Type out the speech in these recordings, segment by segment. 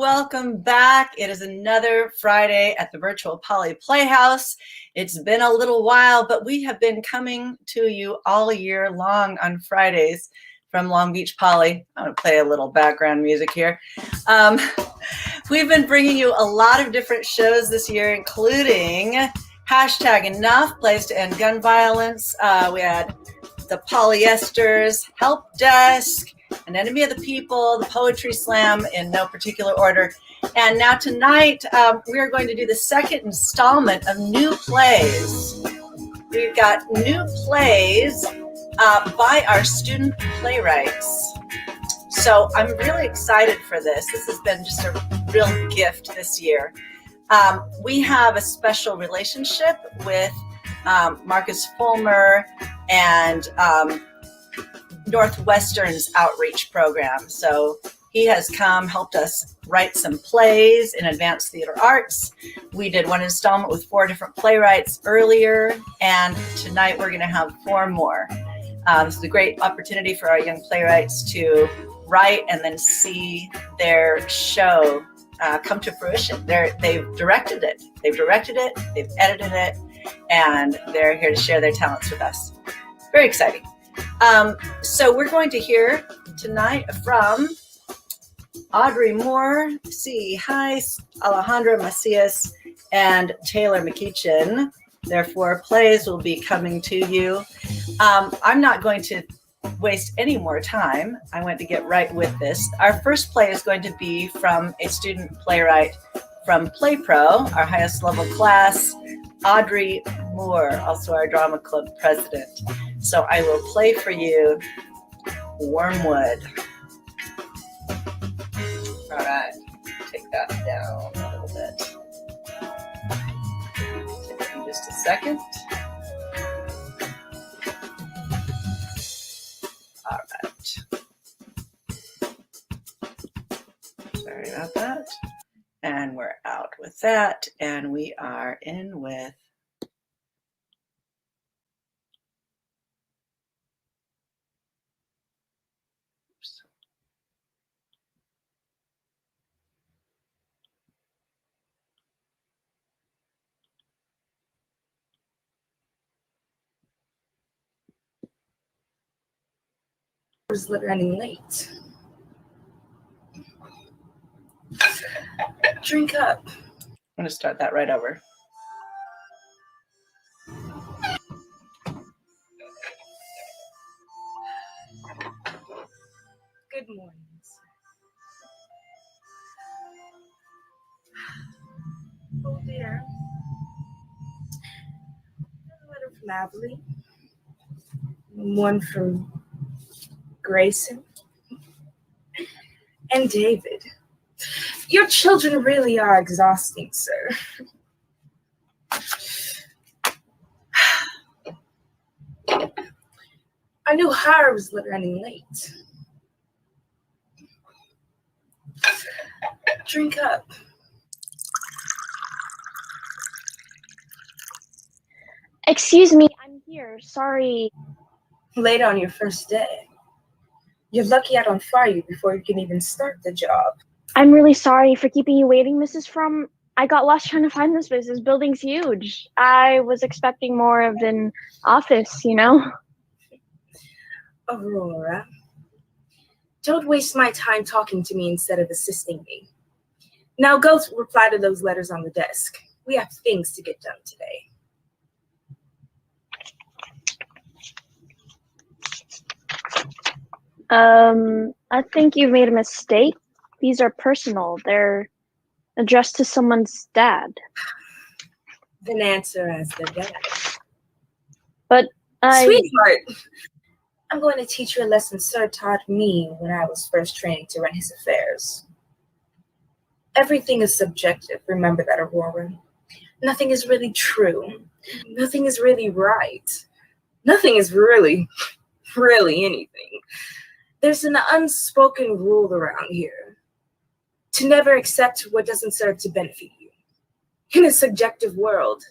welcome back. It is another Friday at the virtual Poly Playhouse. It's been a little while, but we have been coming to you all year long on Fridays from Long Beach Poly. I'm going to play a little background music here. We've been bringing you a lot of different shows this year, including #Enough, Plays to End Gun Violence. We had the Polyesters, Help Desk, An Enemy of the People, the Poetry Slam in no particular order. And now tonight, we are going to do the second installment of new plays. We've got new plays by our student playwrights. So I'm really excited for this. This has been just a real gift this year. We have a special relationship with Marcus Fulmer and Northwestern's outreach program. So he has come, helped us write some plays in advanced theater arts. We did one installment with 4 different playwrights earlier, and tonight we're going to have 4 more. This is a great opportunity for our young playwrights to write and then see their show come to fruition. They've directed it, they've edited it, and they're here to share their talents with us. Very exciting. So we're going to hear tonight from Audrey Moor, C Heis, Alejandra Macias, and Taylor McEachin. Their 4 plays will be coming to you. I'm not going to waste any more time. I want to get right with this. Our first play is going to be from a student playwright from Play Pro, our highest level class, Audrey Moor, also our drama club president. So I will play for you Wormwood. All right, take that down a little bit. Take me just a second. All right. Sorry about that. And we're out with that, and we are in with was running late. Drink up. I'm going to start that right over. Good morning. Oh dear. A letter from Abilene. One from Grayson. And David. Your children really are exhausting, sir. Our new hire was running late. Drink up. Excuse me, I'm here. Sorry. Late on your first day. You're lucky I don't fire you before you can even start the job. I'm really sorry for keeping you waiting, Mrs. Frum. I got lost trying to find this place. This building's huge. I was expecting more of an office, you know? Aurora, don't waste my time talking to me instead of assisting me. Now go reply to those letters on the desk. We have things to get done today. I think you've made a mistake. These are personal. They're addressed to someone's dad. Then answer as their dad. But Sweetheart, I'm going to teach you a lesson Sir taught me when I was first trained to run his affairs. Everything is subjective. Remember that, Aurora. Nothing is really true. Nothing is really right. Nothing is really anything. There's an unspoken rule around here to never accept what doesn't serve to benefit you. In a subjective world,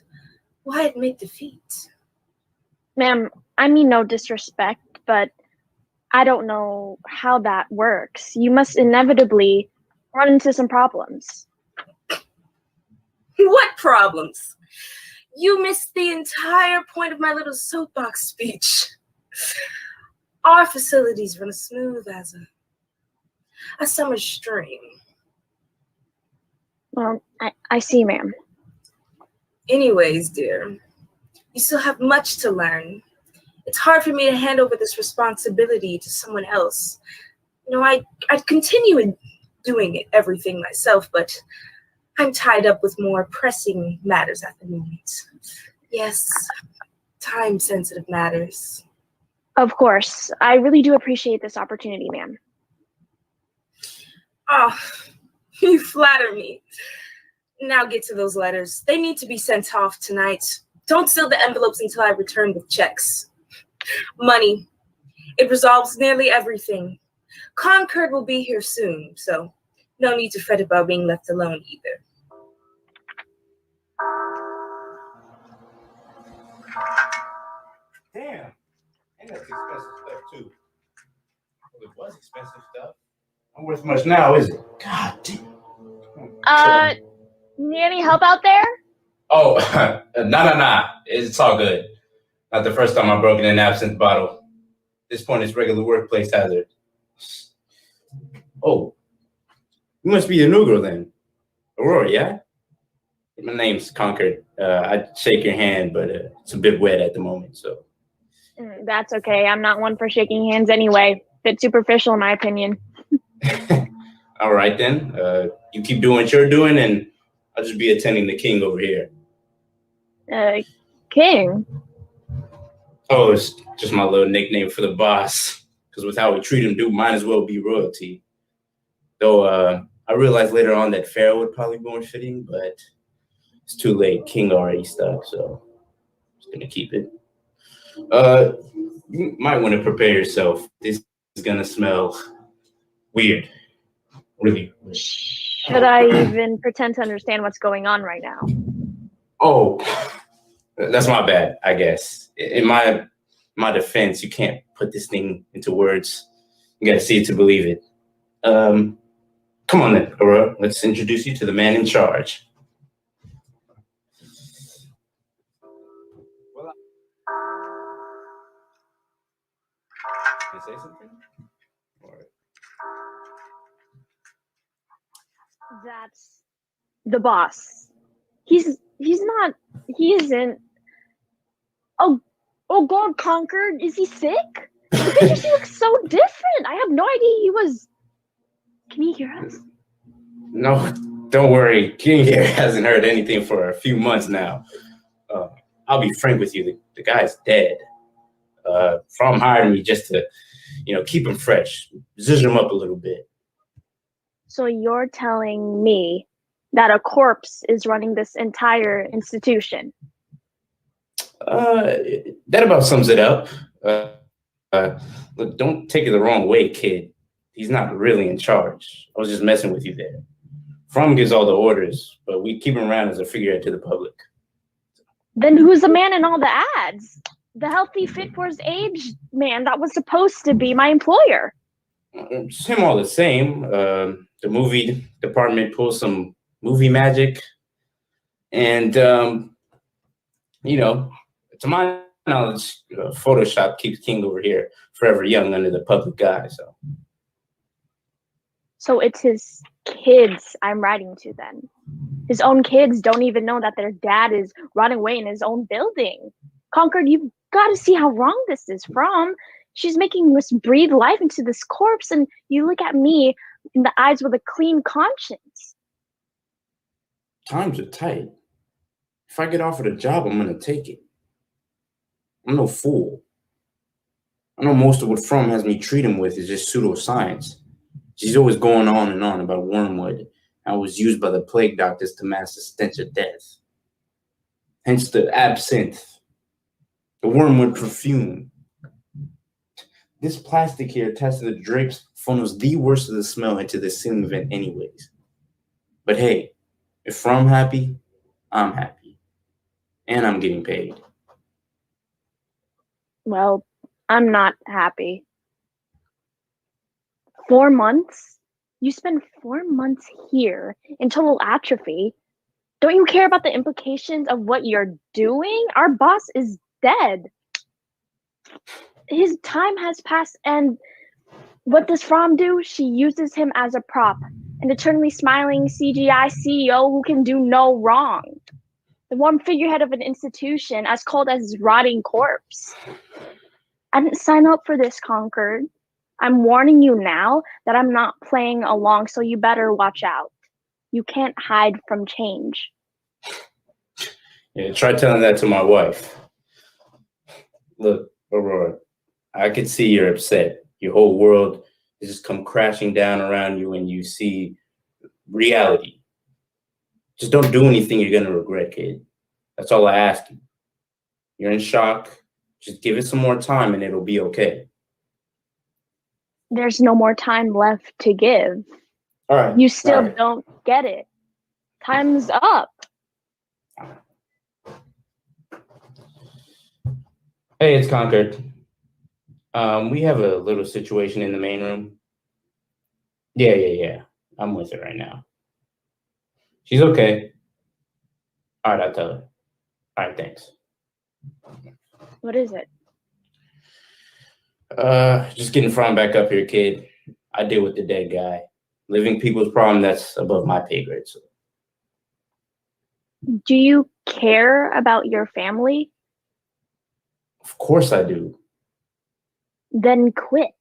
why admit defeat? Ma'am, I mean no disrespect, but I don't know how that works. You must inevitably run into some problems. What problems? You missed the entire point of my little soapbox speech. Our facilities run as smooth as a summer stream. Well, I see, ma'am. Anyways, dear, you still have much to learn. It's hard for me to hand over this responsibility to someone else. You know, I'd continue doing everything myself, but I'm tied up with more pressing matters at the moment. Yes, time-sensitive matters. Of course. I really do appreciate this opportunity, ma'am. Oh, you flatter me. Now get to those letters. They need to be sent off tonight. Don't seal the envelopes until I return with checks. Money. It resolves nearly everything. Concord will be here soon, so no need to fret about being left alone either. Damn. And that's expensive stuff too. Well, it was expensive stuff. Not worth much now, is it? God damn. Need any help out there? Oh, nah. It's all good. Not the first time I've broken an absinthe bottle. At this point, it's regular workplace hazard. Oh, you must be the new girl then. Aurora, yeah? My name's Concord. I'd shake your hand, but it's a bit wet at the moment, so. That's okay. I'm not one for shaking hands anyway. Bit superficial, in my opinion. All right, then. You keep doing what you're doing, and I'll just be attending the king over here. King? Oh, it's just my little nickname for the boss. Because with how we treat him, dude, might as well be royalty. Though I realized later on that Pharaoh would probably be more fitting, but it's too late. King already stuck, so I'm just going to keep it. You might want to prepare yourself. This is going to smell weird. Really weird. Should I even pretend to understand what's going on right now? Oh, that's my bad, I guess. In my defense, you can't put this thing into words. You got to see it to believe it. Come on then, Aurora. Let's introduce you to the man in charge. Can I say something? Or... That's the boss. He isn't. Oh God, Concord, is he sick? The pictures look so different. I have no idea he was. Can he hear us? No, don't worry. King here hasn't heard anything for a few months now. I'll be frank with you. The guy's dead. From hired me just to, keep him fresh, zhuzh him up a little bit. So you're telling me that a corpse is running this entire institution? That about sums it up. Look, don't take it the wrong way, kid. He's not really in charge. I was just messing with you there. Fromm gives all the orders, but we keep him around as a figurehead to the public. Then who's the man in all the ads? The healthy, fit for his age man that was supposed to be my employer. It's him all the same. The movie department pulls some movie magic. And, to my knowledge, Photoshop keeps King over here forever young under the public eye. So it's his kids I'm writing to then. His own kids don't even know that their dad is running away in his own building. Concord, you've got to see how wrong this is. From. She's making us breathe life into this corpse, and you look at me in the eyes with a clean conscience. Times are tight. If I get offered a job, I'm going to take it. I'm no fool. I know most of what Fromm has me treat him with is just pseudoscience. She's always going on and on about Wormwood, how it was used by the plague doctors to mask the stench of death. Hence the absinthe, the Wormwood perfume. This plastic here attached to the drapes funnels the worst of the smell into the ceiling vent anyways. But hey, if Fromm happy, I'm happy. And I'm getting paid. Well, I'm not happy. 4 months? You spend 4 months here in total atrophy. Don't you care about the implications of what you're doing? Our boss is dead. His time has passed, and what does Fromm do? She uses him as a prop, an eternally smiling CGI CEO who can do no wrong. The warm figurehead of an institution as cold as his rotting corpse. I didn't sign up for this, Concord. I'm warning you now that I'm not playing along, so you better watch out. You can't hide from change. Yeah, try telling that to my wife. Look, Aurora, I could see you're upset. Your whole world has just come crashing down around you and you see reality. Just don't do anything you're going to regret, kid. That's all I ask you. You're in shock. Just give it some more time and it'll be okay. There's no more time left to give. All right. You still all right. don't get it. Time's up. Hey, it's Concord. We have a little situation in the main room. Yeah. I'm with her right now. She's okay. All right, I'll tell her. All right, thanks. What is it? Just getting Fromm back up here, kid. I deal with the dead guy. Living people's problem, that's above my pay grade. So. Do you care about your family? Of course I do. Then quit.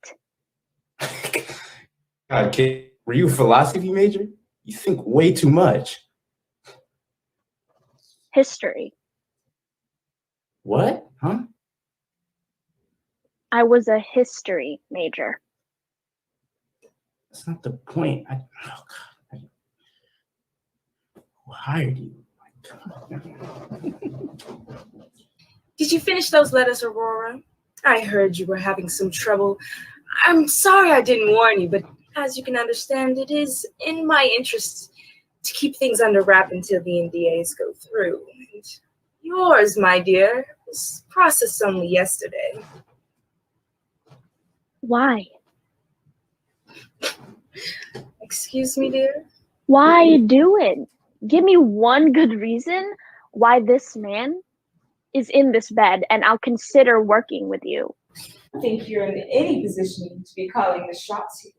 God, kid, were you a philosophy major? You think way too much. History. What? Huh? I was a history major. That's not the point. Oh, God. Who hired you? Did you finish those letters, Aurora? I heard you were having some trouble. I'm sorry I didn't warn you, but as you can understand, it is in my interest to keep things under wrap until the NDAs go through. And yours, my dear, was processed only yesterday. Why? Excuse me, dear? Why do it? Give me one good reason why this man is in this bed, and I'll consider working with you. I think you're in any position to be calling the shots here.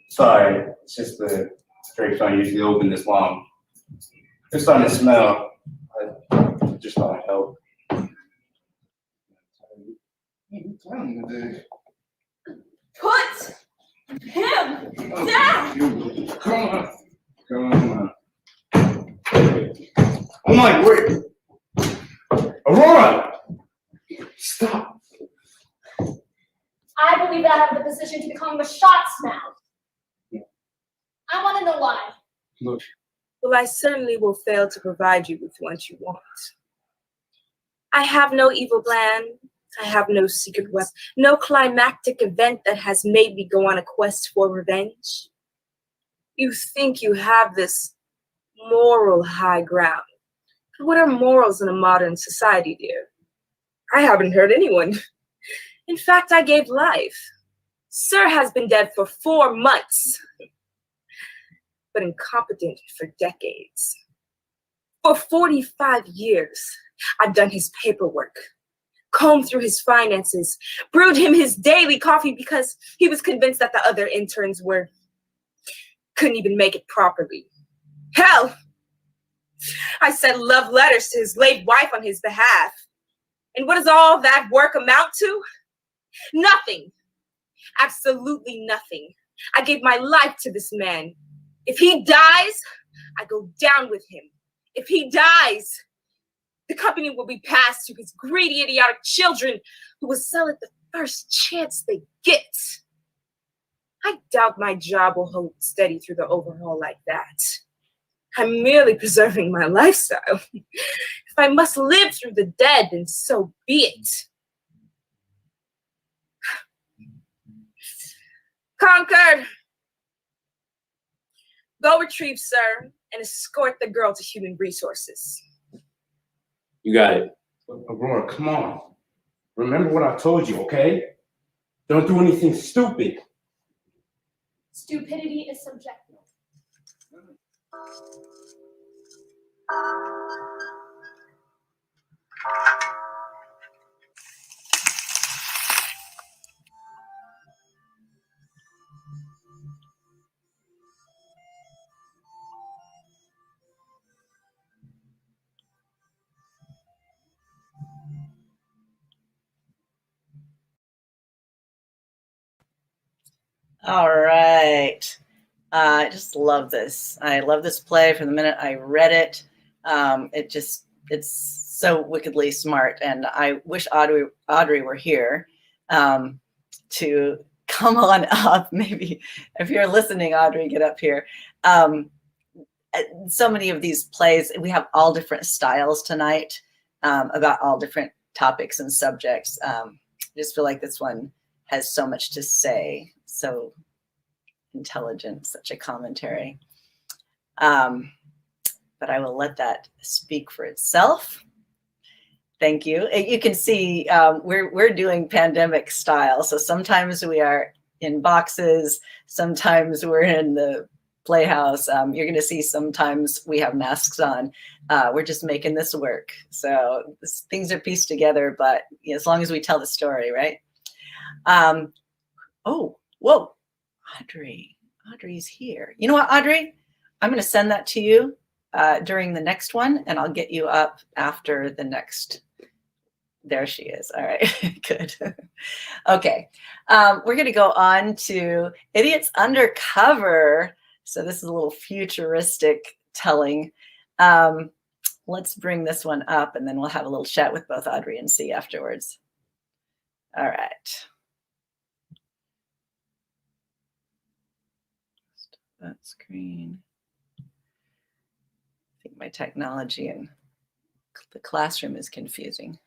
Sorry, it's just the drapes aren't usually open this long. They're starting to smell. I just thought I'd help. Put him down! Come on. Oh my, wait. Aurora! Stop. I believe that I have the position to be calling the shots now. I want to know why. Look. Well, I certainly will fail to provide you with what you want. I have no evil plan. I have no secret weapon, no climactic event that has made me go on a quest for revenge. You think you have this moral high ground. But what are morals in a modern society, dear? I haven't hurt anyone. In fact, I gave life. Sir has been dead for 4 months, but incompetent for decades. For 45 years, I've done his paperwork, combed through his finances, brewed him his daily coffee because he was convinced that the other interns couldn't even make it properly. Hell, I sent love letters to his late wife on his behalf. And what does all that work amount to? Nothing. Absolutely nothing. I gave my life to this man. If he dies, I go down with him. If he dies, the company will be passed to his greedy, idiotic children who will sell it the first chance they get. I doubt my job will hold steady through the overhaul like that. I'm merely preserving my lifestyle. If I must live through the dead, then so be it. Concord, go retrieve Sir and escort the girl to human resources. You got it. Aurora, come on. Remember what I told you, okay? Don't do anything stupid. Stupidity is subjective. All right. I just love this. I love this play from the minute I read it. It's so wickedly smart. And I wish Audrey were here to come on up. Maybe if you're listening, Audrey, get up here. So many of these plays, we have all different styles tonight about all different topics and subjects. I just feel like this one has so much to say. So intelligent, such a commentary. But I will let that speak for itself. Thank you. You can see we're doing pandemic style. So sometimes we are in boxes, sometimes we're in the Playhouse. You're going to see sometimes we have masks on. We're just making this work. So things are pieced together, but as long as we tell the story, right? Oh, whoa, Audrey's here. You know what, Audrey? I'm going to send that to you during the next one, and I'll get you up after the next. There she is. All right, good. Okay, we're going to go on to Idiots Undercover. So this is a little futuristic telling. Let's bring this one up, and then we'll have a little chat with both Audrey and C afterwards. All right. That screen. I think my technology in the classroom is confusing.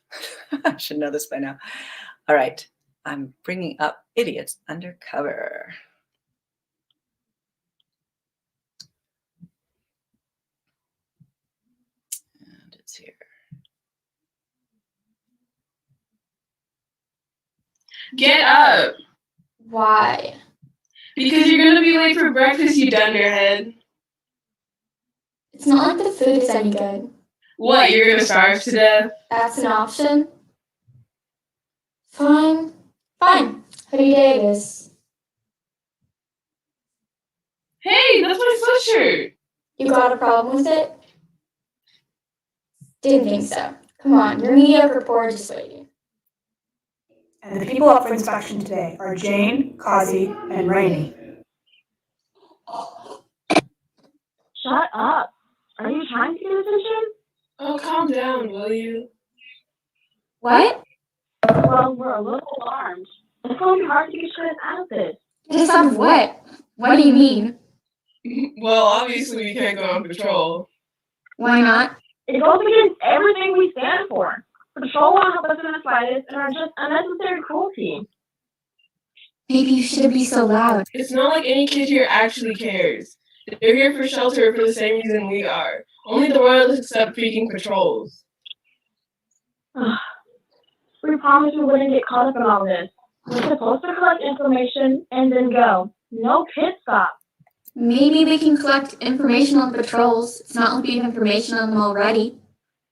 I should know this by now. All right, I'm bringing up Idiots Undercover. And it's here. Get up. Why? Because you're going to be late for breakfast, you dunderhead. It's not like the food is any good. What, you're going to starve to death? That's an option? Fine. Fine. Hoodie day it is. Hey, that's my sweatshirt. You got a problem with it? Didn't think so. Come on, your mediocre report just waiting. And the people up for inspection today are Jane, Kazi, and Rainey. Shut up. Are you trying to get attention? Oh, calm down, will you? What? Well, we're a little alarmed. It's going to be hard to get shit out of this. Just out of what? What do you mean? Well, obviously we can't go on patrol. Why not? It goes against everything we stand for. Patrol won't help us in the slightest and are just unnecessary cruelty. Maybe you shouldn't be so loud. It's not like any kid here actually cares. They're here for shelter for the same reason we are. Only the royalists accept freaking patrols. We promised we wouldn't get caught up in all this. We're supposed to collect information and then go. No pit stop. Maybe we can collect information on patrols. It's not like we have information on them already.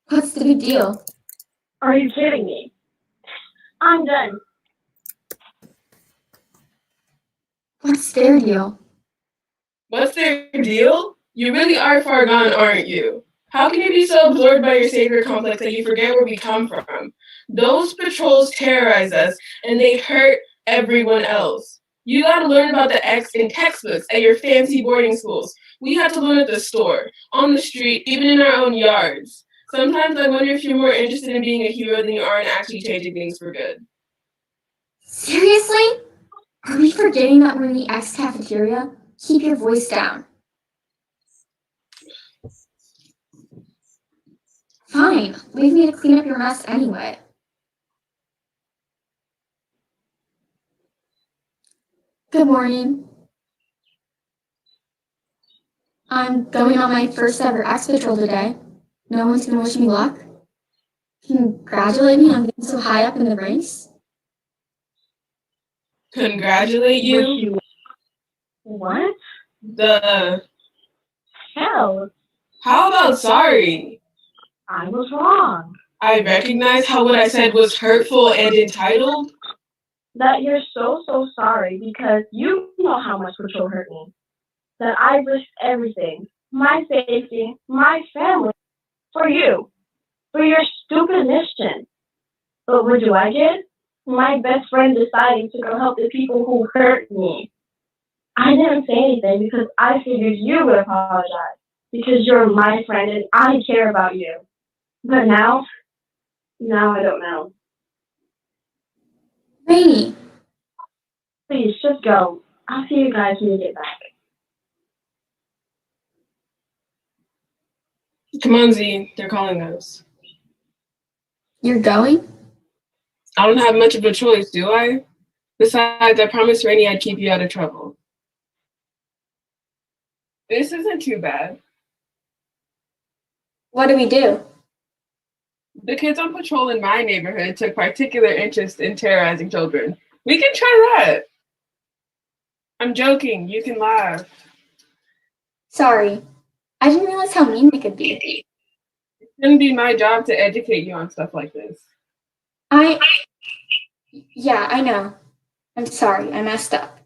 What's the big deal? Are you kidding me? I'm done. What's their deal? What's their deal? You really are far gone, aren't you? How can you be so absorbed by your savior complex that you forget where we come from? Those patrols terrorize us, and they hurt everyone else. You gotta learn about the X in textbooks at your fancy boarding schools. We have to learn at the store, on the street, even in our own yards. Sometimes I wonder if you're more interested in being a hero than you are in actually changing things for good. Seriously? Are we forgetting that we're in the X cafeteria? Keep your voice down. Fine, leave me to clean up your mess anyway. Good morning. I'm going on my first ever X Patrol today. No one's gonna wish me luck? Congratulate me on getting so high up in the ranks? Congratulate you? What? The Hell, How about sorry? I was wrong. I recognize how what I said was hurtful and entitled. That you're so sorry because you know how much Patrol hurt me. That I risked everything, my safety, my family, for you, for your stupid mission. But what do I get? My best friend deciding to go help the people who hurt me. I didn't say anything because I figured you would apologize because you're my friend and I care about you. But now I don't know. Rainy, Please, just go. I'll see you guys when you get back. Come on, Z. They're calling us. you're going? I don't have much of a choice, do I? Besides, I promised Rainey I'd keep you out of trouble. This isn't too bad. What do we do? The kids on patrol in my neighborhood took particular interest in terrorizing children. We can try that. I'm joking. You can laugh. Sorry. I didn't realize how mean they could be. It shouldn't be my job to educate you on stuff like this. Yeah, I know. I'm sorry. I messed up.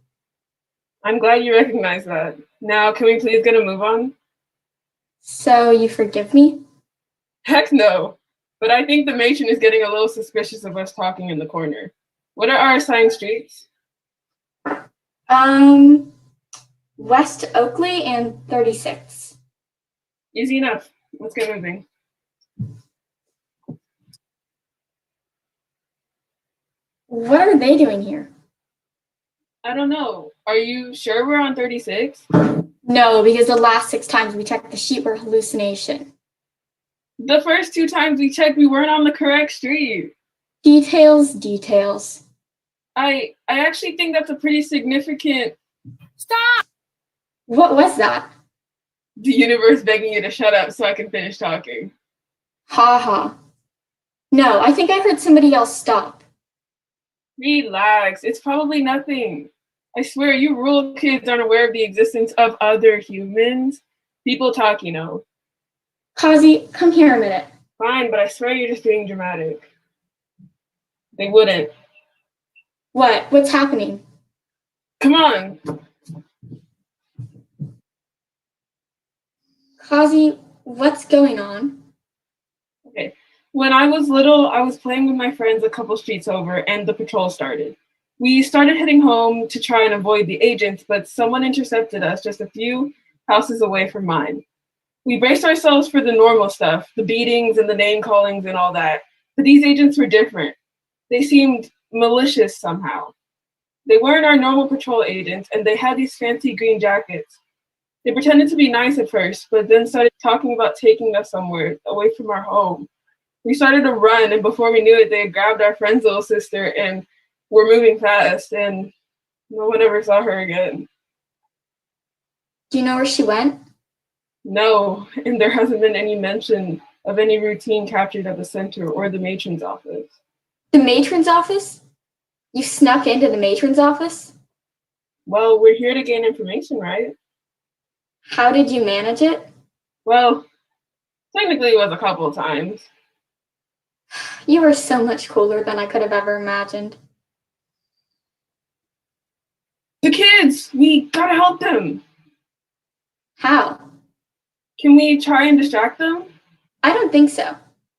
I'm glad you recognize that. Now, can we please get a move on? So you forgive me? Heck no. But I think the matron is getting a little suspicious of us talking in the corner. What are our assigned streets? West Oakley and 36. Easy enough. Let's get moving. What are they doing here? I don't know. Are you sure we're on 36? No, because the last 6 times we checked the sheet were hallucination. The first 2 times we checked, we weren't on the correct street. Details. I actually think that's a pretty significant... Stop! What was that? The universe begging you to shut up so I can finish talking. Ha ha. No, I think I heard somebody else stop. Relax. It's probably nothing. I swear, you rural kids aren't aware of the existence of other humans. People talk, you know. Kazi, come here a minute. Fine, but I swear you're just being dramatic. They wouldn't. What? What's happening? Come on. Kazi, what's going on? Okay. When I was little, I was playing with my friends a couple streets over, and the patrol started. We started heading home to try and avoid the agents, but someone intercepted us just a few houses away from mine. We braced ourselves for the normal stuff, the beatings and the name callings and all that, but these agents were different. They seemed malicious somehow. They weren't our normal patrol agents, and they had these fancy green jackets. They pretended to be nice at first, but then started talking about taking us somewhere away from our home. We started to run, and before we knew it, they had grabbed our friend's little sister and were moving fast, and no one ever saw her again. Do you know where she went? No, and there hasn't been any mention of any routine captured at the center or the matron's office. The matron's office? You snuck into the matron's office? Well, we're here to gain information, right? How did you manage it? Well, technically it was a couple of times. You were so much cooler than I could have ever imagined. The kids! We gotta help them! How? Can we try and distract them? I don't think so.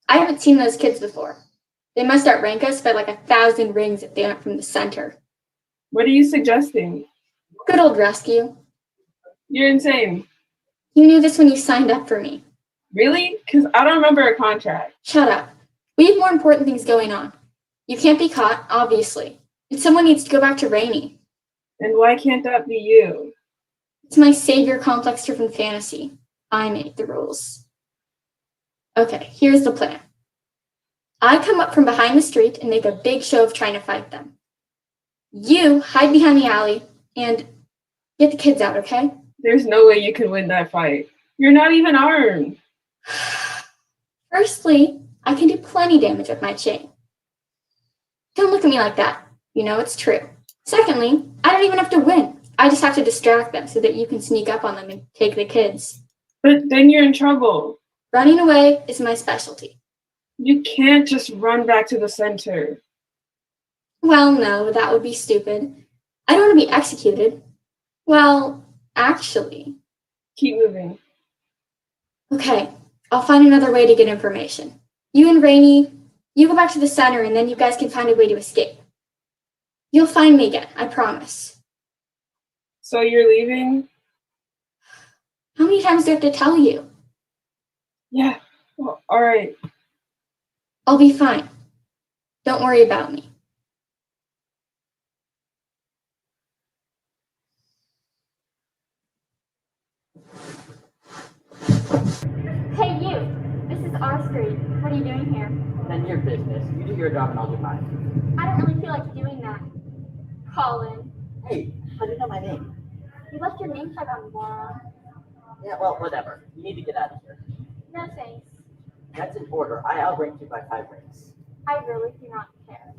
I haven't seen those kids before. They must outrank us by like 1,000 rings if they went from the center. What are you suggesting? Good old rescue. You're insane. You knew this when you signed up for me. Really? Because I don't remember a contract. Shut up. We have more important things going on. You can't be caught, obviously. And someone needs to go back to Rainy. And why can't that be you? It's my savior complex driven fantasy. I make the rules. Okay, here's the plan. I come up from behind the street and make a big show of trying to fight them. You hide behind the alley and get the kids out, okay? There's no way you can win that fight. You're not even armed. Firstly, I can do plenty damage with my chain. Don't look at me like that. You know it's true. Secondly, I don't even have to win. I just have to distract them so that you can sneak up on them and take the kids. But then you're in trouble. Running away is my specialty. You can't just run back to the center. Well, no, that would be stupid. I don't want to be executed. Well, actually. Keep moving. Okay, I'll find another way to get information. You and Rainey, you go back to the center and then you guys can find a way to escape. You'll find me again, I promise. So you're leaving? How many times do I have to tell you? Yeah, well, all right. I'll be fine. Don't worry about me. Hey, you. This is our street. What are you doing here? None of your business. You do your job and I'll do mine. I don't really feel like doing that. Colin. Hey, how do you know my name? You left your name tag on wall. Yeah, well, whatever. You need to get out of here. No thanks. That's in order. I outrank you by 5 ranks. I really do not care.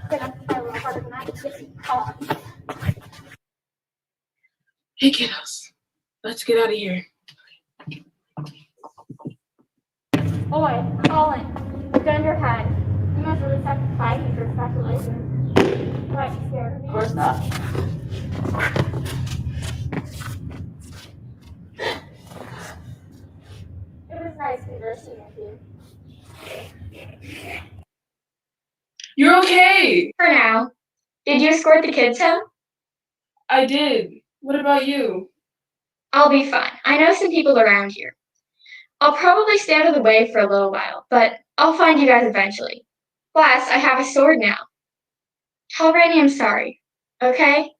But I'm trying a little harder than that to get you caught. Hey, kiddos. Let's get out of here. Oi, Colin. Gun your head. You must really suck at fighting for speculation. Why, you scared of me? Of course not. It was nice conversing with you. You're okay. For now. Did you escort the kids home? I did. What about you? I'll be fine. I know some people around here. I'll probably stay out of the way for a little while, but I'll find you guys eventually. Plus, I have a sword now. Tell Rainey I'm sorry, okay?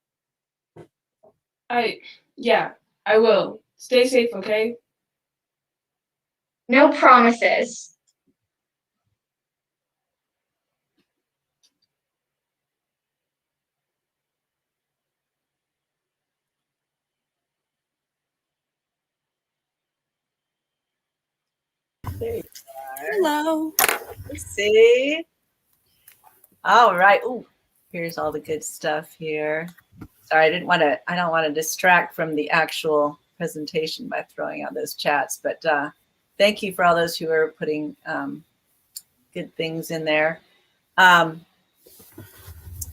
Yeah, I will. Stay safe, okay? No promises. There you are. Hello. Let's see. All right. Ooh, here's all the good stuff here. Sorry, I don't want to distract from the actual presentation by throwing out those chats, but thank you for all those who are putting good things in there.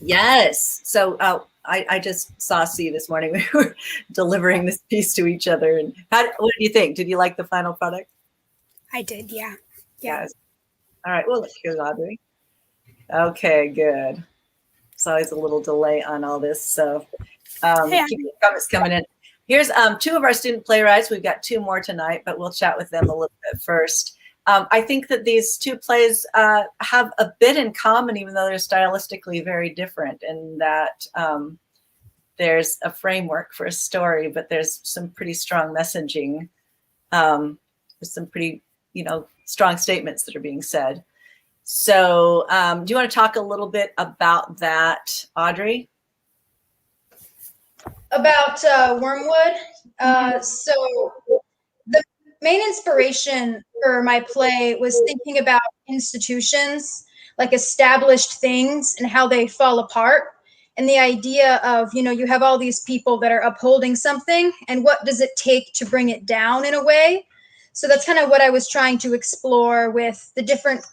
Yes. So I just saw C this morning. We were delivering this piece to each other. And what do you think? Did you like the final product? I did, yeah. Yes. All right. Well, here's Audrey. Okay, good. It's always a little delay on all this. So keep the comments coming in. Here's 2 of our student playwrights. We've got 2 more tonight, but we'll chat with them a little bit first. I think that these 2 plays have a bit in common, even though they're stylistically very different, in that there's a framework for a story, but there's some pretty strong messaging. There's some pretty, strong statements that are being said. So do you want to talk a little bit about that, Audrey? About Wormwood. So the main inspiration for my play was thinking about institutions, like established things and how they fall apart. And the idea of, you have all these people that are upholding something, and what does it take to bring it down in a way? So that's kind of what I was trying to explore with the different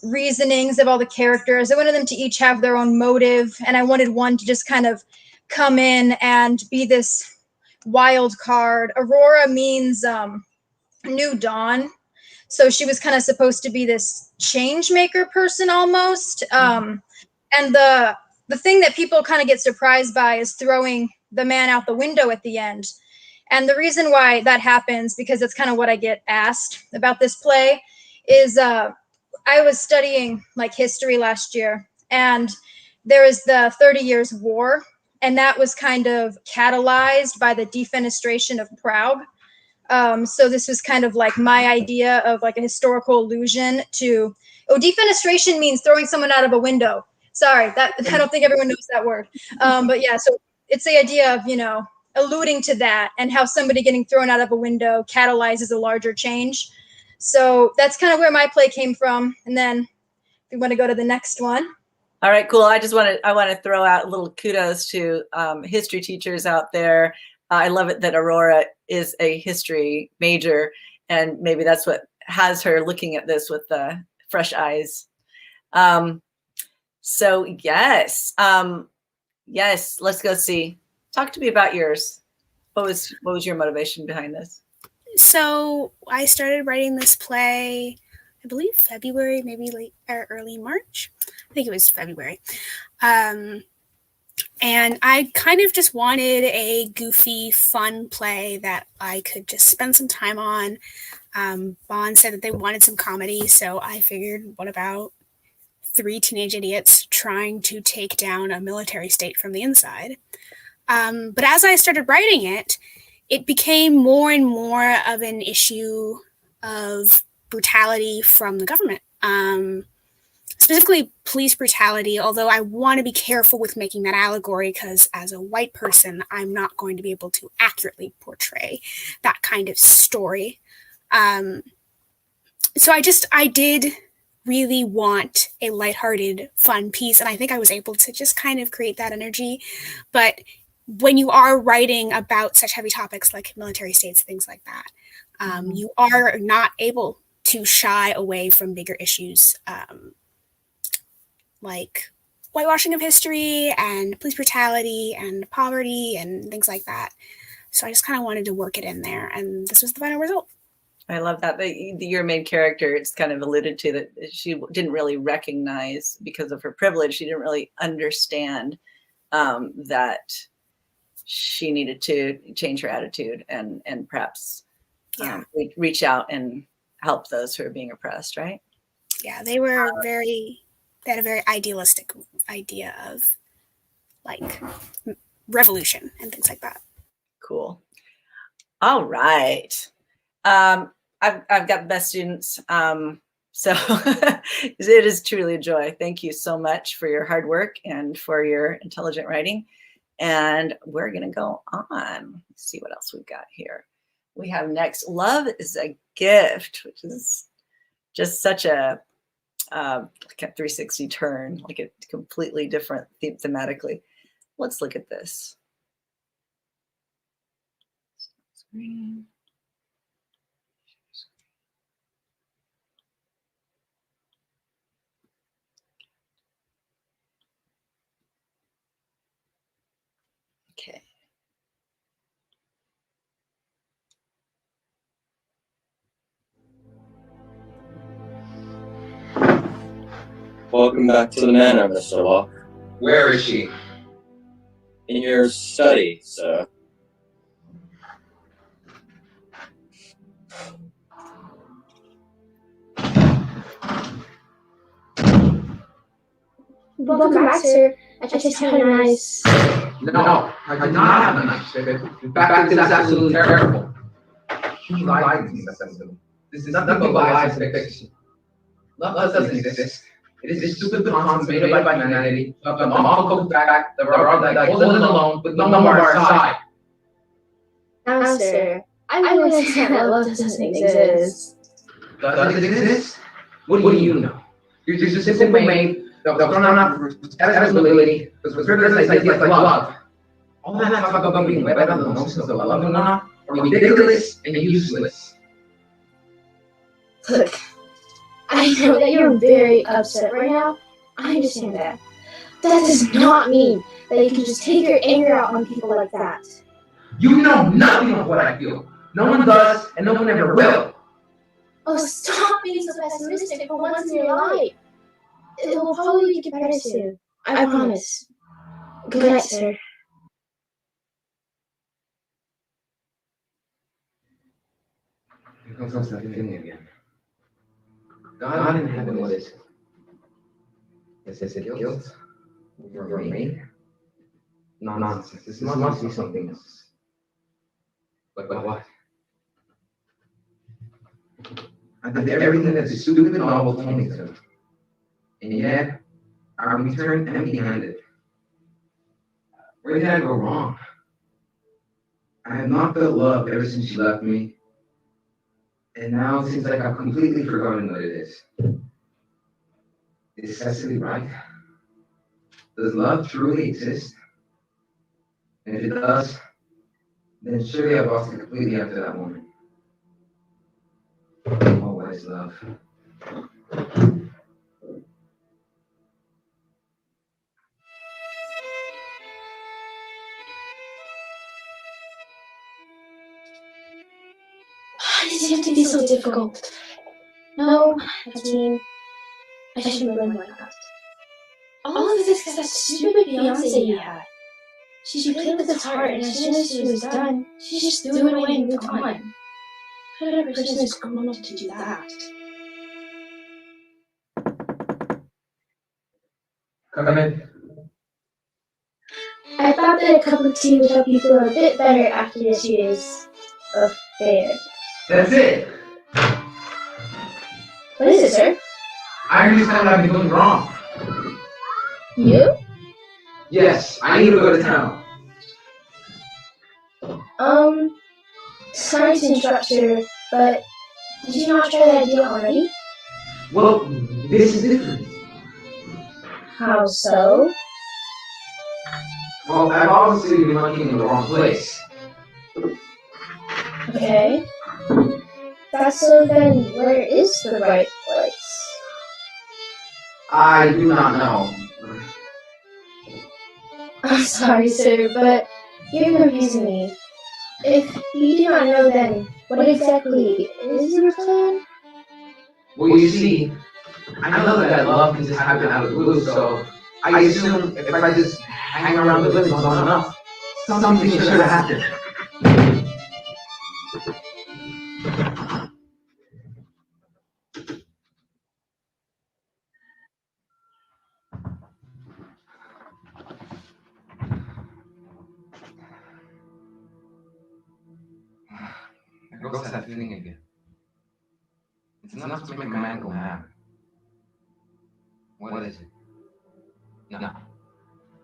reasonings of all the characters. I wanted them to each have their own motive, and I wanted one to just kind of come in and be this wild card. Aurora means new dawn. So she was kind of supposed to be this change maker person almost. And the thing that people kind of get surprised by is throwing the man out the window at the end. And the reason why that happens, because it's kind of what I get asked about this play, is I was studying history last year, and there was the 30 Years' War, and that was kind of catalyzed by the defenestration of Prague. So this was kind of like my idea of a historical allusion to, defenestration means throwing someone out of a window. Sorry, I don't think everyone knows that word. But yeah, so it's the idea of, alluding to that, and how somebody getting thrown out of a window catalyzes a larger change. So that's kind of where my play came from. And then if we want to go to the next one. All right, cool. I want to throw out a little kudos to history teachers out there. I love it that Aurora is a history major, and maybe that's what has her looking at this with fresh eyes. So yes, yes. Let's go see. Talk to me about yours. What was your motivation behind this? So I started writing this play, I believe February, maybe late or early March. I think it was February. And I kind of just wanted a goofy, fun play that I could just spend some time on. Bond said that they wanted some comedy, so I figured, what about 3 teenage idiots trying to take down a military state from the inside? But as I started writing it, it became more and more of an issue of brutality from the government, specifically police brutality, although I want to be careful with making that allegory because as a white person, I'm not going to be able to accurately portray that kind of story. So I did really want a lighthearted, fun piece, and I think I was able to just kind of create that energy. But when you are writing about such heavy topics like military states, things like that, you are not able to shy away from bigger issues like whitewashing of history and police brutality and poverty and things like that. So I just kind of wanted to work it in there, and this was the final result. I love that. Your main character, it's kind of alluded to that she didn't really recognize, because of her privilege, she didn't really understand that she needed to change her attitude and perhaps reach out and help those who are being oppressed, right? Yeah, they had a very idealistic idea of like revolution and things like that. Cool. All right. I've got the best students. So it is truly a joy. Thank you so much for your hard work and for your intelligent writing. And we're going to go on. Let's see what else we've got here. We have next, Love is a Gift, which is just such a 360 turn, like a completely different thematically. Let's look at this. Screen. Okay. Welcome back to the manor, Mr. Locke. Where is she? In your study, sir. Welcome back, sir. I just had a nice... No, I did not have a nice trip. In fact, it is absolutely terrible. She lied to me, This is nothing but lies and fiction. Love doesn't exist. It is stupid concepts made up by humanity, of an awful fact that we're all like holding alone with no more our side. Now, sir, I realize that love doesn't exist. Does it exist? What do you know? You're just a simple maid that was thrown out for responsibility, was criticized ideas like love. All that talk about being better than the notions of love and are ridiculous and useless. Look, I know that you're very upset right now. I understand that. That does not mean that you can just take your anger out on people like that. You know nothing of what I feel. No one does, and no one ever will. Oh, stop being so pessimistic for once in your life. It will probably get better soon. I promise. Good night, sir. Here comes that thing again. God in heaven, what is it? Is it guilt? Over me? Nonsense. This must be something else. But what? I did everything that the stupid novel told me to. And yet, I returned empty-handed. Where did I go wrong? I have not felt love ever since she left me. And now it seems like I've completely forgotten what it is. Is Cecily right? Does love truly exist? And if it does, then surely I've lost it completely after that moment. Oh, what is love? Why does it have to be so difficult? No, I mean, I shouldn't blame like that. All of this because that stupid fiance you had. She played with his heart, and as soon as she was done, she just threw it away and moved on. What kind of person is grown up to do that? Come in. I thought that a cup of tea would help you feel a bit better after this few days of fair. That's it. What is it, sir? I understand what I've been doing wrong. You? Yes, I need to go to town. Sorry to interrupt, sir, but did you not try that idea already? Well, this is different. How so? Well, I've obviously been looking in the wrong place. Okay. That's so then, where is the right place? I do not know. I'm sorry, sir, but you're confusing me. If you do not know, then what exactly is your plan? Well, you see, I know that love can just happen out of the blue, so I assume if I just hang around the village long enough, something is sure to happen. There goes that feeling again. It's enough to make a man go mad. What is it? No.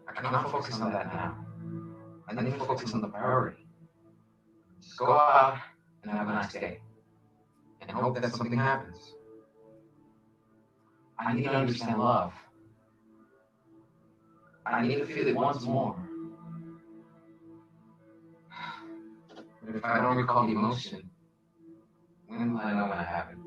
I cannot focus on that now. I need to focus on the priority. Just go out and have a nice day. And hope that something happens. I need to understand love. I need to feel it once more. But if I don't recall the emotion, when will I know when I have it?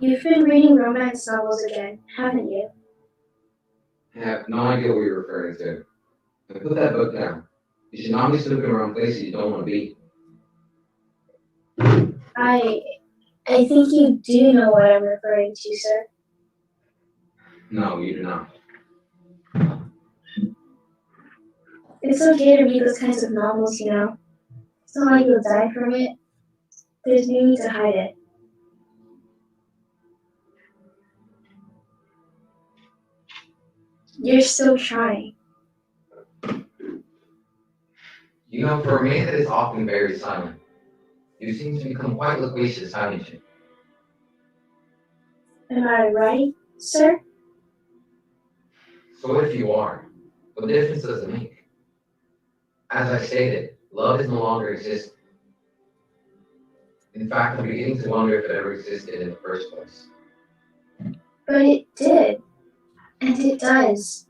You've been reading romance novels again, haven't you? I have no idea what you're referring to. Now put that book down. You should not be snooping around places you don't want to be. I think you do know what I'm referring to, sir. No, you do not. It's okay to read those kinds of novels, you know. It's not like you'll die from it. There's no need to hide it. You're still trying. You know, for a man that is often very silent, you seem to become quite loquacious, haven't you? Am I right, sir? So what if you are? What difference does it make? As I stated, love is no longer existing. In fact, I'm beginning to wonder if it ever existed in the first place. But it did. And it does.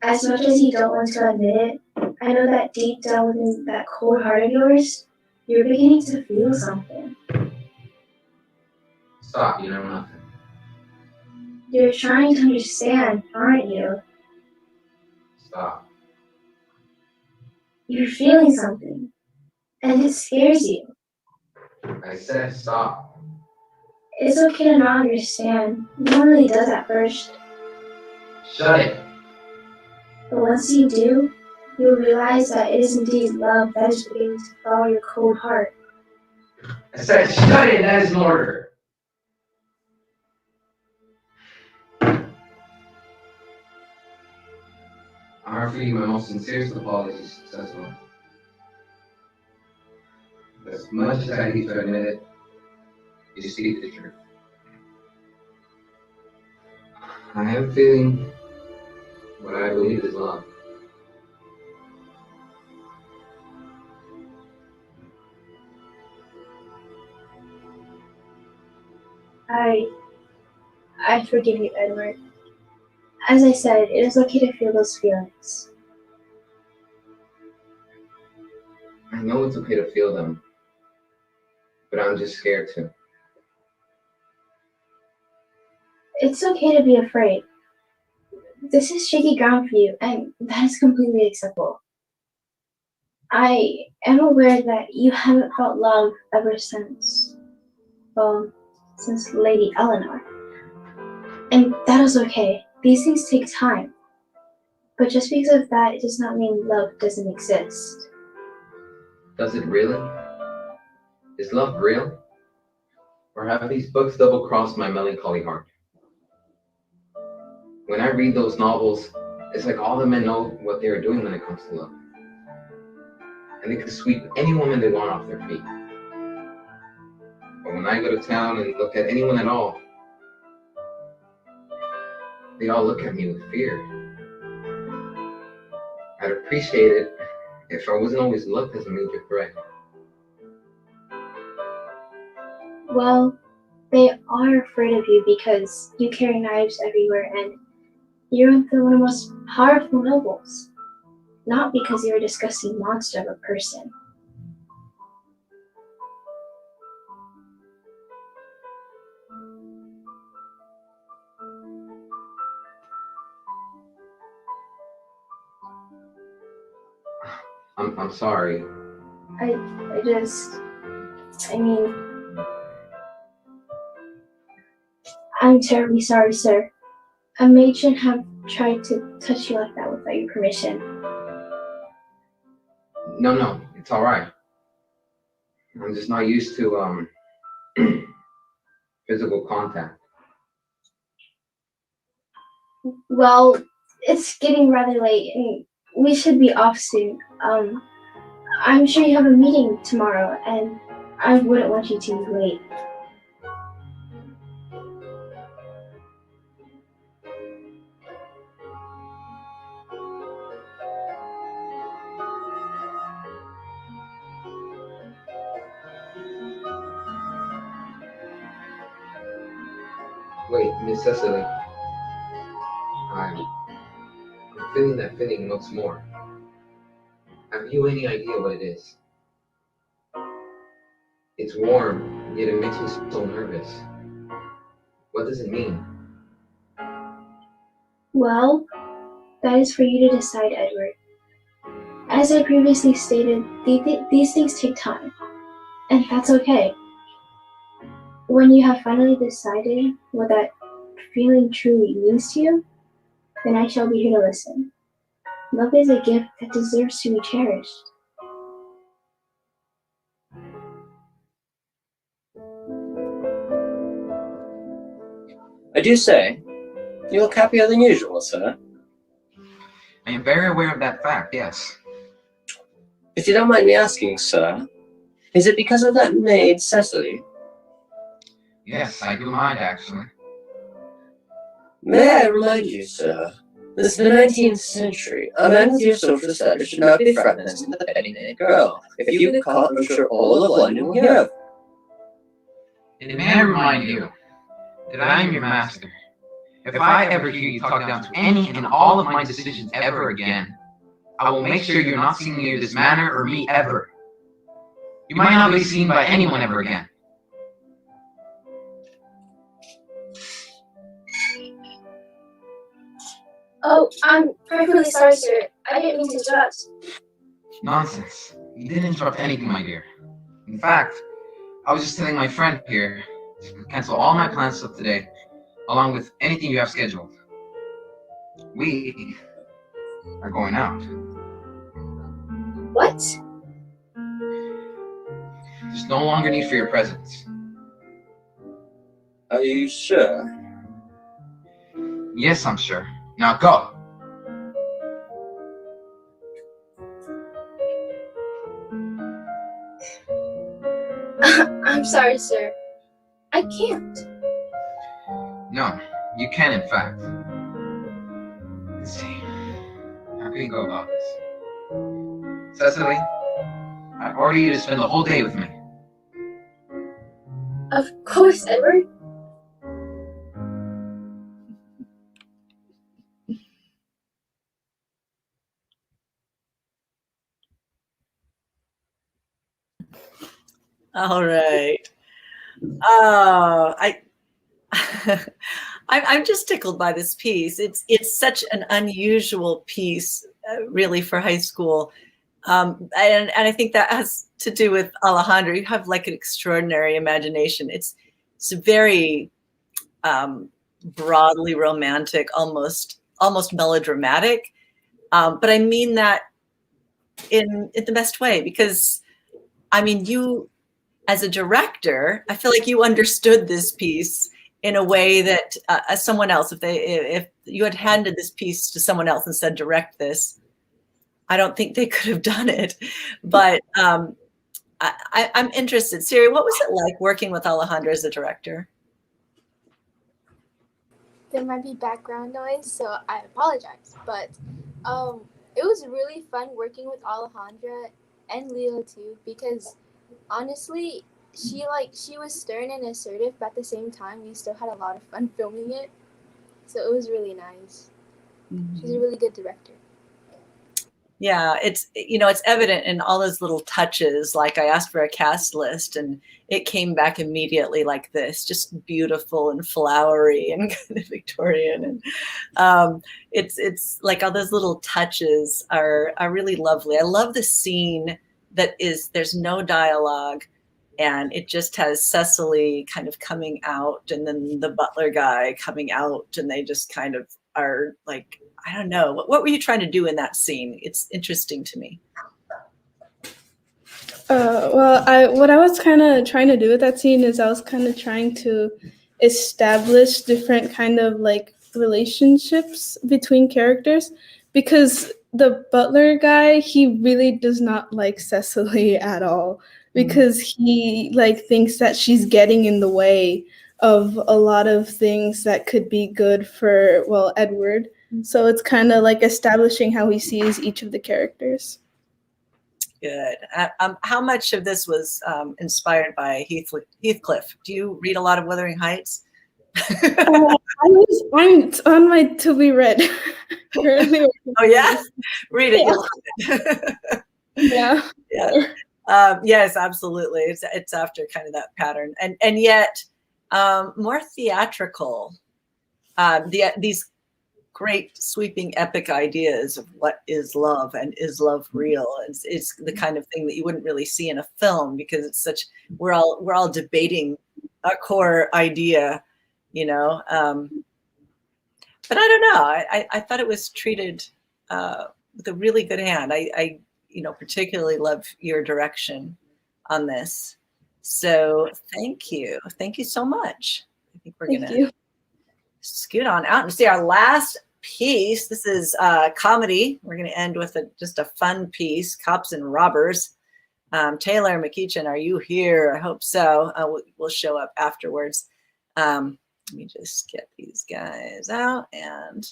As much as you don't want to admit it, I know that deep down within that cold heart of yours, you're beginning to feel something. Stop, you know nothing. You're trying to understand, aren't you? Stop. You're feeling something, and it scares you. I said stop. It's okay to not understand. No one really does at first. Shut it. But once you do, you'll realize that it is indeed love that is beginning to thaw your cold heart. I said shut it, that is an order. I offer you my most sincerest apologies, Cecily. As much as I hate to admit it, you speak the truth. I am feeling what I believe is love. I forgive you, Edward. As I said, it is okay to feel those feelings. I know it's okay to feel them, but I'm just scared to. It's okay to be afraid. This is shaky ground for you, and that is completely acceptable. I am aware that you haven't felt love ever since Lady Eleanor. And that is okay. These things take time. But just because of that, it does not mean love doesn't exist. Does it really? Is love real? Or have these books double-crossed my melancholy heart? When I read those novels, it's like all the men know what they are doing when it comes to love. And they can sweep any woman they want off their feet. But when I go to town and look at anyone at all, they all look at me with fear. I'd appreciate it if I wasn't always looked as a major threat. Well, they are afraid of you because you carry knives everywhere and you're one of the most powerful nobles. Not because you're a disgusting monster of a person. I'm sorry. I'm terribly sorry, sir. A maid shouldn't have tried to touch you like that without your permission. No, it's all right. I'm just not used to physical contact. Well, it's getting rather late and we should be off soon. I'm sure you have a meeting tomorrow and I wouldn't want you to be late. Wait, Miss Cecily. I'm feeling that feeling once more. Have you any idea what it is? It's warm, yet it makes me so nervous. What does it mean? Well, that is for you to decide, Edward. As I previously stated, these things take time, and that's okay. When you have finally decided what that feeling truly means to you, then I shall be here to listen. Love is a gift that deserves to be cherished. I do say, you look happier than usual, sir. I am very aware of that fact, yes. If you don't mind me asking, sir, is it because of that maid, Cecily? Yes, I do mind, actually. May I remind you, sir, this is the 19th century. A man with your social status should not be fraternising with a petty-knitted girl. If you get caught, I'm sure all of London will hear of it. And may I remind you that I am your master. If I ever hear you talk down to any and all of my decisions ever again, I will make sure you're not seen near this manor or me ever. You might not be seen by anyone ever again. Oh, I'm perfectly sorry, sir. I didn't mean to interrupt. Nonsense. You didn't interrupt anything, my dear. In fact, I was just telling my friend here to cancel all my plans of today, along with anything you have scheduled. We are going out. What? There's no longer need for your presence. Are you sure? Yes, I'm sure. Now go! I'm sorry, sir. I can't. No, you can in fact. Let's see. How can we go about this? Cecily, I order you to spend the whole day with me. Of course, Edward. All right. I I'm just tickled by this piece. It's such an unusual piece, really, for high school, and I think that has to do with Alejandra. You have like an extraordinary imagination. It's very broadly romantic, almost melodramatic, but I mean that in the best way, because I mean, you as a director, I feel like you understood this piece in a way that as someone else, if you had handed this piece to someone else and said, direct this, I don't think they could have done it. But I'm interested. Siri, what was it like working with Alejandra as a director? There might be background noise, so I apologize. But it was really fun working with Alejandra and Leo too, because honestly, she was stern and assertive, but at the same time, we still had a lot of fun filming it. So it was really nice. Mm-hmm. She's a really good director. Yeah, it's evident in all those little touches. Like I asked for a cast list and it came back immediately like this, just beautiful and flowery and kind of Victorian. And it's like all those little touches are really lovely. I love the scene there's no dialogue and it just has Cecily kind of coming out and then the butler guy coming out and they just kind of are like, I don't know. What were you trying to do in that scene? It's interesting to me. What I was kind of trying to do with that scene is I was kind of trying to establish different kind of like relationships between characters, because the butler guy, he really does not like Cecily at all, because he like thinks that she's getting in the way of a lot of things that could be good for, Edward. So it's kind of like establishing how he sees each of the characters. Good. How much of this was inspired by Heathcliff? Do you read a lot of Wuthering Heights? I'm on my to be read. Oh yeah, read it. Yeah. Yeah. Yes, absolutely. It's after kind of that pattern, and yet more theatrical. These great sweeping epic ideas of what is love and is love real. It's the kind of thing that you wouldn't really see in a film, because it's such, we're all debating a core idea, but I don't know. I thought it was treated with a really good hand. I particularly love your direction on this. So thank you so much. I think we're gonna scoot on out and see our last piece. This is comedy. We're going to end with just a fun piece, Cops and Robbers. Taylor McEachin, are you here? I hope so. We'll show up afterwards. Let me just get these guys out and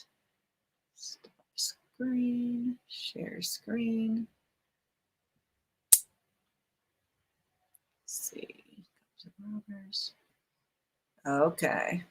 stop screen, share screen. Let's see. Cops and Robbers. Okay.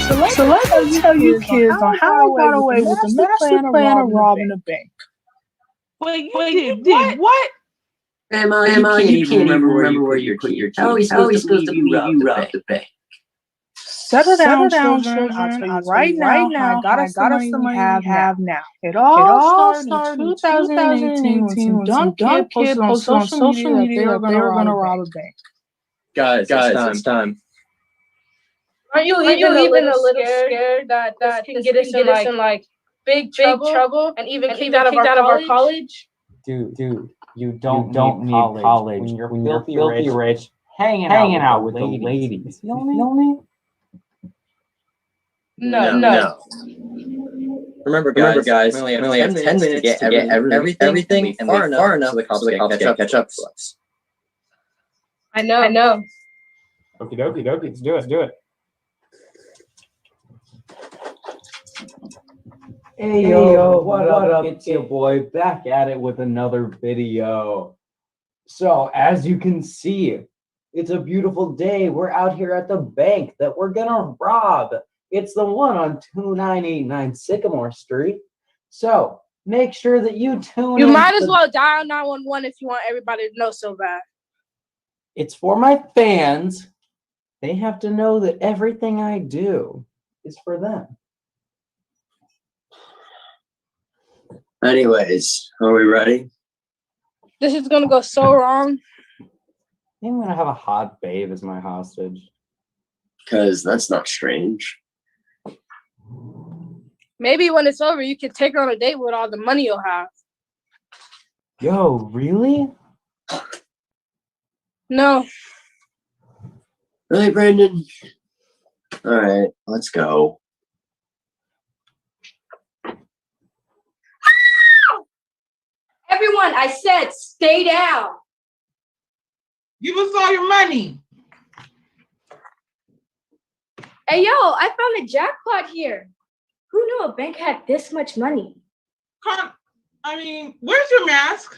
So let me tell you kids on how I got away with the master plan of robbing a bank. Wait, you did what? Emma, you can't even remember where you put your keys. How are we supposed to believe you robbed the bank? Settle down, children. I'll tell you right now how I got us the money we have now. It all started in 2018 when some dumb kid posted on social media that they were going to rob a bank. Guys, it's time. Aren't you even a little scared that this can get us in like big trouble and even kicked out of our college? Dude, you don't need college when you're filthy rich, hanging out with the ladies. You know me? No. Remember, guys, we only have 10 minutes to get everything and far enough so the cops can catch up to us. I know. Okie dokie, let's do it. Hey yo, what up? It's your boy back at it with another video. So as you can see, it's a beautiful day. We're out here at the bank that we're gonna rob. It's the one on 2989 Sycamore Street. So make sure that you tune in. You might as well dial 911 if you want everybody to know so bad. It's for my fans. They have to know that everything I do is for them. Anyways, are we ready? This is gonna go so wrong. I'm gonna have a hot babe as my hostage. Because that's not strange. Maybe when it's over, you can take her on a date with all the money you'll have. Yo, really? No. Really, Brandon? All right, let's go. Everyone, I said stay down. Give us all your money. Hey, yo, I found a jackpot here. Who knew a bank had this much money? Where's your mask?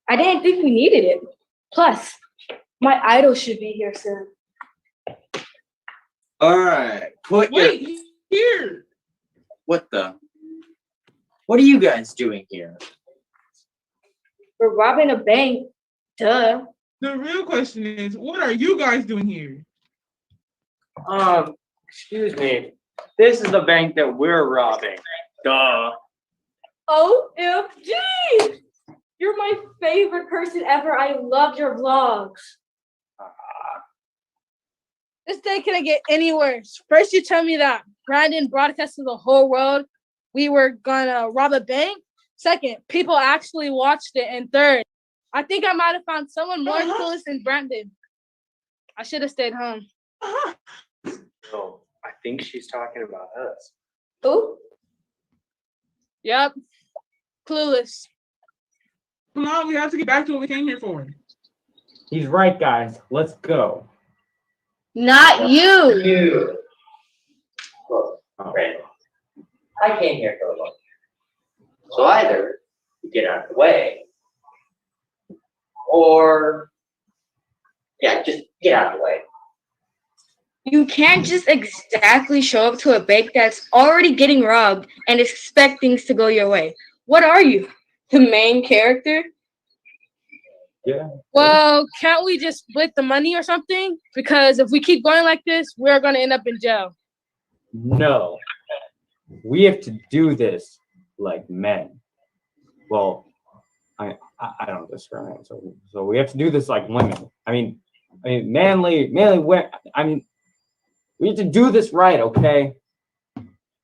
I didn't think we needed it. Plus, my idol should be here soon. All right, Wait, here. What are you guys doing here? We're robbing a bank. Duh. The real question is, what are you guys doing here? Excuse me. This is the bank that we're robbing. Duh. OMG! You're my favorite person ever. I love your vlogs. This day couldn't get any worse. First, you tell me that Brandon broadcast to the whole world we were gonna rob a bank. Second, people actually watched it. And third, I think I might have found someone more clueless than Brandon. I should have stayed home. Oh, I think she's talking about us. Who? Yep. Clueless. Come on, we have to get back to what we came here for. He's right, guys. Let's go. Not you. You. Brandon, I came here for a look. So either you get out of the way, or just get out of the way. You can't just exactly show up to a bank that's already getting robbed and expect things to go your way. What are you? The main character? Yeah. Well, can't we just split the money or something? Because if we keep going like this, we're going to end up in jail. No. We have to do this like men. Well, I don't discriminate. So we have to do this like women. I mean, manly women. We have to do this right, okay?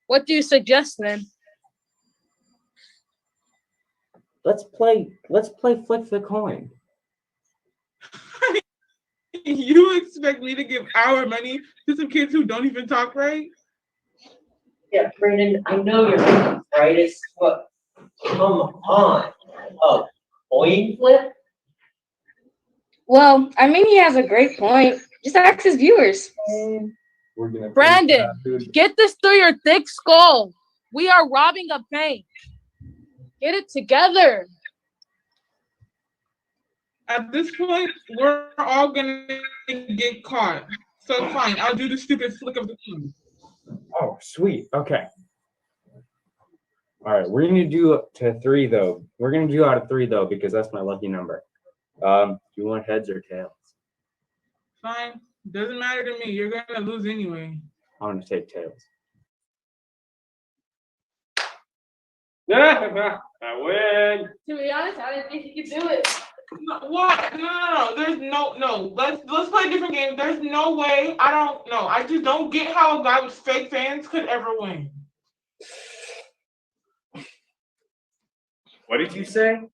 What do you suggest then? Let's play flip the coin. You expect me to give our money to some kids who don't even talk right? Yeah, Brandon, I know you're thinking brightest, but come on. A coin flip? Well, he has a great point. Just ask his viewers. Brandon, get this through your thick skull. We are robbing a bank. Get it together. At this point, we're all gonna get caught. So fine, I'll do the stupid flick of the thumb. Oh, sweet. Okay. All right, we're gonna do to 3 though. We're gonna do out of 3 though because that's my lucky number. Do you want heads or tails? Fine, doesn't matter to me. You're gonna lose anyway. I'm gonna take tails. I win. To be honest, I didn't think you could do it. No, what? No. There's no. Let's play a different game. There's no way. I don't know. I just don't get how a guy with fake fans could ever win. What did you say?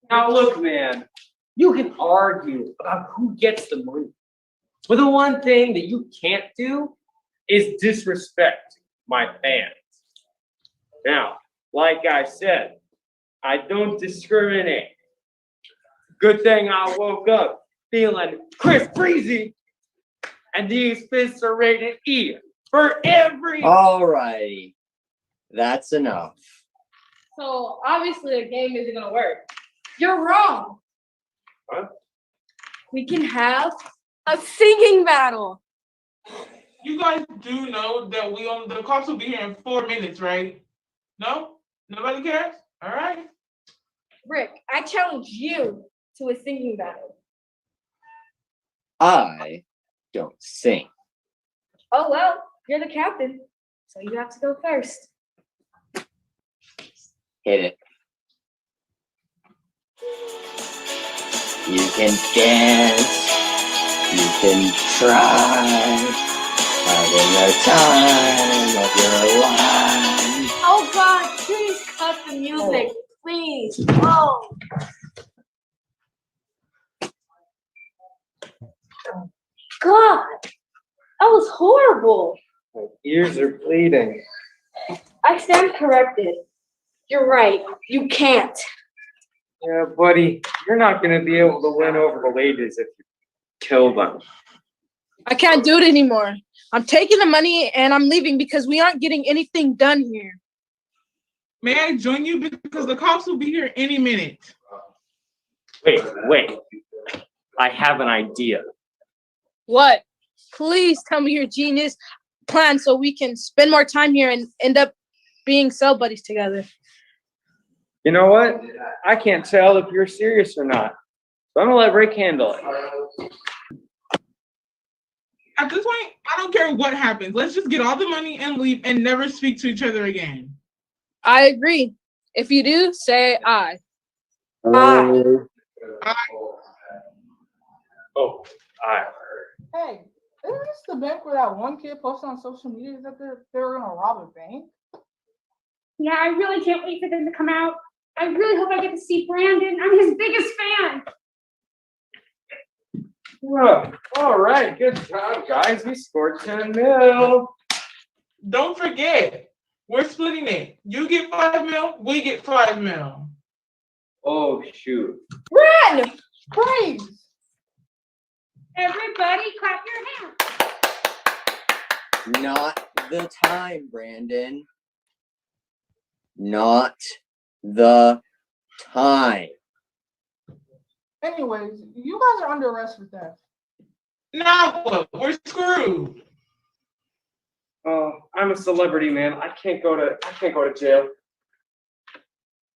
Now look, man, you can argue about who gets the money, but the one thing that you can't do is disrespect my fans. Now, like I said, I don't discriminate. Good thing I woke up feeling crisp breezy, and these fists are rated E for every. Alrighty, that's enough. So obviously the game isn't gonna work. You're wrong. Huh? We can have a singing battle. You guys do know that the cops will be here in 4 minutes, right? No? Nobody cares? All right. Rick, I challenge you to a singing battle. I don't sing. Oh, well, you're the captain, so you have to go first. Hit it. You can dance, you can try, having the time of your life. Oh, God, please cut the music. Please. Oh. God, that was horrible. My ears are bleeding. I stand corrected. You're right. You can't. Yeah, buddy, you're not gonna be able to win over the ladies if you kill them. I can't do it anymore. I'm taking the money and I'm leaving because we aren't getting anything done here. May I join you? Because the cops will be here any minute. Wait. I have an idea. What? Please tell me your genius plan so we can spend more time here and end up being cell buddies together. You know what? I can't tell if you're serious or not. So I'm gonna let Rick handle it. At this point, I don't care what happens. Let's just get all the money and leave and never speak to each other again. I agree. If you do, say aye. Oh, aye. Hey, isn't this the bank where that one kid posted on social media that they're gonna rob a bank? Yeah, I really can't wait for them to come out. I really hope I get to see Brandon. I'm his biggest fan. Whoa. All right, good job, guys. We scored 10 mil. Don't forget, we're splitting it. You get 5 mil, we get 5 mil. Oh, shoot. Run! Praise! Everybody clap your hands. Not the time, Brandon. Not the time. Anyways, you guys are under arrest for theft. Now what? We're screwed. Oh, I'm a celebrity, man. I can't go to jail.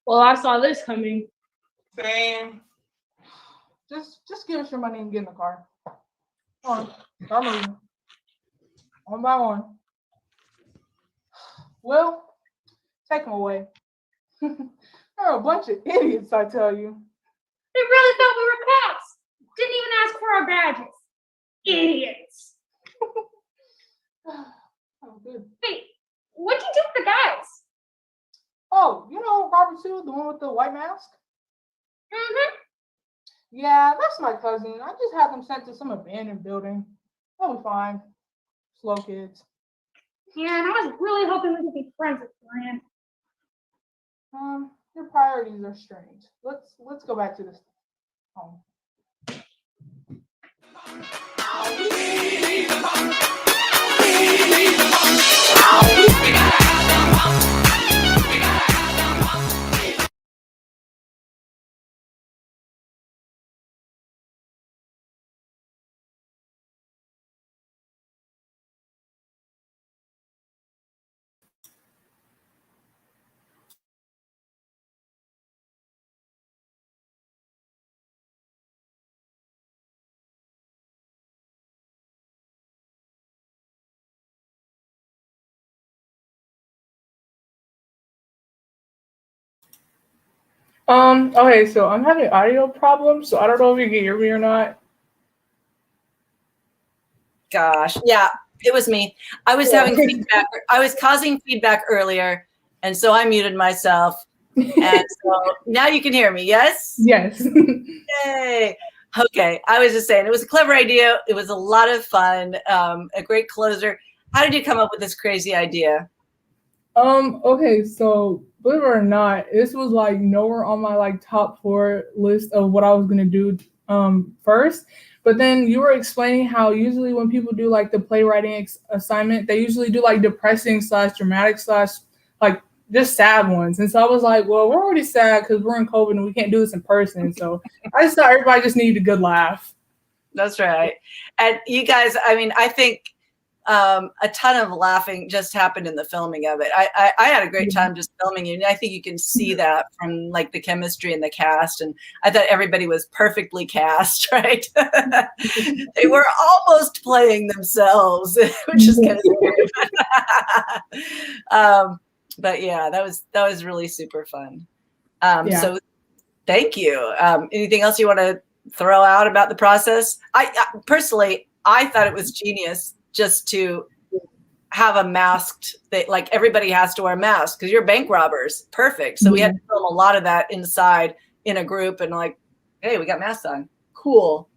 Well, I saw this coming. Same. Just give us your money and get in the car. Come on, start moving. One by one. Well, take them away. They're a bunch of idiots, I tell you. They really thought we were cops. Didn't even ask for our badges. Idiots. Oh, good. Hey, what'd you do with the guys? Oh, you know Robert Sue, the one with the white mask? Mm-hmm. Yeah, that's my cousin. I just had them sent to some abandoned building. They'll be fine. Slow kids. Yeah, and I was really hoping we could be friends with Brand. Your priorities are strange. Let's go back to this home. Okay, so I'm having audio problems, so I don't know if you can hear me or not. Gosh, yeah, it was me. I was having feedback. I was causing feedback earlier, and so I muted myself. And so now you can hear me, yes? Yes. Yay. Okay, I was just saying, it was a clever idea. It was a lot of fun, a great closer. How did you come up with this crazy idea? Okay, so believe it or not, this was like nowhere on my like top 4 list of what I was gonna do first. But then you were explaining how usually when people do like the playwriting assignment, they usually do like depressing / dramatic / like just sad ones. And so I was like, well, we're already sad because we're in COVID and we can't do this in person. So I just thought everybody just needed a good laugh. That's right. And you guys, I mean, I think a ton of laughing just happened in the filming of it. I had a great time just filming you. And I think you can see that from like the chemistry and the cast. And I thought everybody was perfectly cast, right? They were almost playing themselves, which is kind of weird. But yeah, that was really super fun. So thank you. Anything else you want to throw out about the process? I personally, I thought it was genius just to have a masked thing, like everybody has to wear masks because you're bank robbers. Perfect. So we had to film a lot of that inside in a group and like, hey, we got masks on. Cool.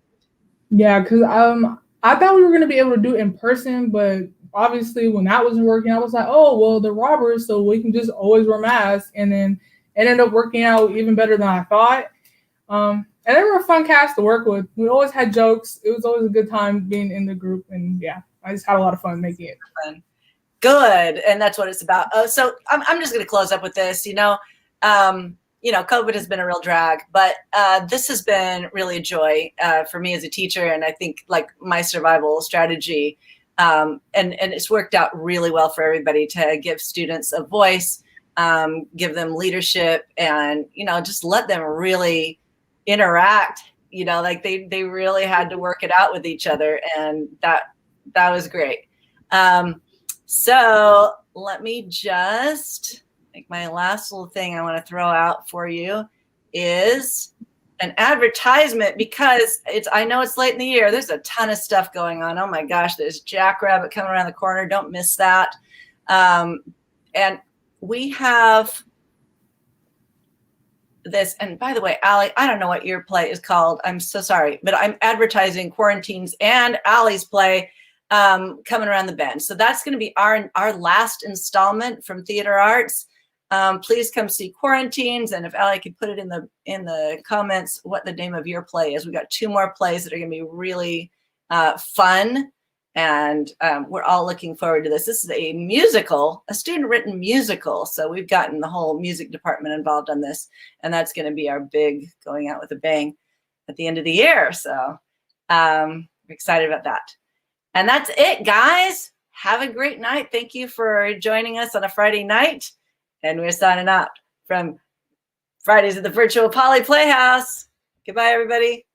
Yeah, because I thought we were gonna be able to do it in person, but obviously when that wasn't working, I was like, oh well, they're robbers, so we can just always wear masks. And then it ended up working out even better than I thought. And they were a fun cast to work with. We always had jokes. It was always a good time being in the group, and yeah, I just had a lot of fun making it. Fun. Good, and that's what it's about. So I'm just going to close up with this. COVID has been a real drag, but this has been really a joy for me as a teacher, and I think like my survival strategy. And it's worked out really well for everybody to give students a voice, give them leadership, and just let them really interact. Like they really had to work it out with each other, and that was great. So let me just make my last little thing I want to throw out for you is an advertisement, because I know it's late in the year. There's a ton of stuff going on. Oh my gosh, there's Jackrabbit coming around the corner. Don't miss that. And we have this, and by the way, Allie, I don't know what your play is called. I'm so sorry, but I'm advertising Quarantines and Allie's play coming around the bend. So that's going to be our last installment from Theater Arts. Please come see Quarantines, and if Allie could put it in the comments what the name of your play is. We got 2 more plays that are going to be really fun, and we're all looking forward to this. This is a musical, a student-written musical, so we've gotten the whole music department involved on this, and that's going to be our big going out with a bang at the end of the year. So we're excited about that. And that's it, guys. Have a great night. Thank you for joining us on a Friday night. And we're signing out from Fridays at the Virtual Poly Playhouse. Goodbye, everybody.